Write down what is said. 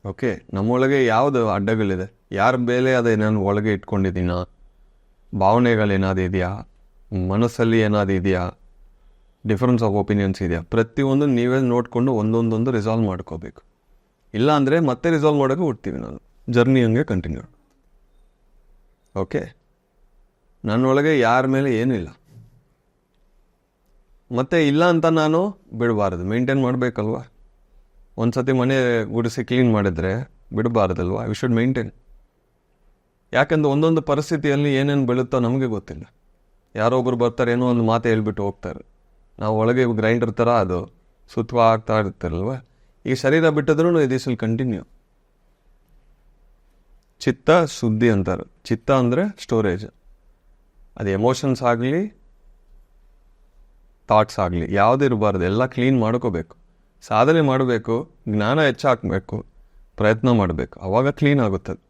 Okay, ನಮ್ಮೊಳಗೆ ಯಾವುದು ಅಡ್ಡಗಳಿದೆ, ಯಾರ ಮೇಲೆ ಅದೇ ನಾನು ಒಳಗೆ ಇಟ್ಕೊಂಡಿದ್ದೀನ, ಭಾವನೆಗಳೇನಾದ್ರು ಇದೆಯಾ, ಮನಸ್ಸಲ್ಲಿ ಏನಾದ್ರು ಇದೆಯಾ, ಡಿಫ್ರೆನ್ಸ್ ಆಫ್ ಒಪಿನಿಯನ್ಸ್ ಇದೆಯಾ, ಪ್ರತಿಯೊಂದು ನೀವೇ ನೋಡಿಕೊಂಡು ಒಂದೊಂದೊಂದು ರಿಸಾಲ್ವ್ ಮಾಡ್ಕೋಬೇಕು. ಇಲ್ಲ ಅಂದರೆ ಮತ್ತೆ ರಿಸಾಲ್ವ್ ಮಾಡೋಕ್ಕೆ ಹುಡ್ತೀವಿ ನಾನು, ಜರ್ನಿ ಹಂಗೆ ಕಂಟಿನ್ಯೂ. ಓಕೆ, ನನ್ನೊಳಗೆ ಯಾರ ಮೇಲೆ ಏನಿಲ್ಲ, ಮತ್ತೆ ಇಲ್ಲ ಅಂತ ನಾನು ಬಿಡಬಾರ್ದು, ಮೇಂಟೈನ್ ಮಾಡಬೇಕಲ್ವ. ಒಂದು ಸತಿ ಮನೆ ಗುಡಿಸಿ ಕ್ಲೀನ್ ಮಾಡಿದರೆ ಬಿಡಬಾರ್ದಲ್ವ, ವಿ ಶುಡ್ ಮೇಂಟೈನ್. ಯಾಕಂದ್ರೆ ಒಂದೊಂದು ಪರಿಸ್ಥಿತಿಯಲ್ಲಿ ಏನೇನು ಬೀಳುತ್ತೋ ನಮಗೆ ಗೊತ್ತಿಲ್ಲ. ಯಾರೋ ಒಬ್ರು ಬರ್ತಾರೆ, ಏನೋ ಒಂದು ಮಾತು ಹೇಳ್ಬಿಟ್ಟು ಹೋಗ್ತಾರೆ, ನಾವು ಒಳಗೆ ಗ್ರೈಂಡರ್ ಥರ ಅದು ಸುತ್ತ ಆಗ್ತಾ ಇರ್ತಾರಲ್ವ. ಈಗ ಶರೀರ ಬಿಟ್ಟಿದ್ರೂ ದಿಸ್ ವಿಲ್ ಕಂಟಿನ್ಯೂ. ಚಿತ್ತ ಶುದ್ಧಿ ಅಂತಾರೆ. ಚಿತ್ತ ಅಂದರೆ ಸ್ಟೋರೇಜ್. ಅದು ಎಮೋಷನ್ಸ್ ಆಗಲಿ ಥಾಟ್ಸ್ ಆಗಲಿ ಯಾವುದೂ ಇರಬಾರ್ದು, ಎಲ್ಲ ಕ್ಲೀನ್ ಮಾಡ್ಕೋಬೇಕು. ಸಾಧನೆ ಮಾಡಬೇಕು, ಜ್ಞಾನ ಹೆಚ್ಚಾಕಬೇಕು, ಪ್ರಯತ್ನ ಮಾಡಬೇಕು, ಆವಾಗ ಕ್ಲೀನ್ ಆಗುತ್ತದೆ.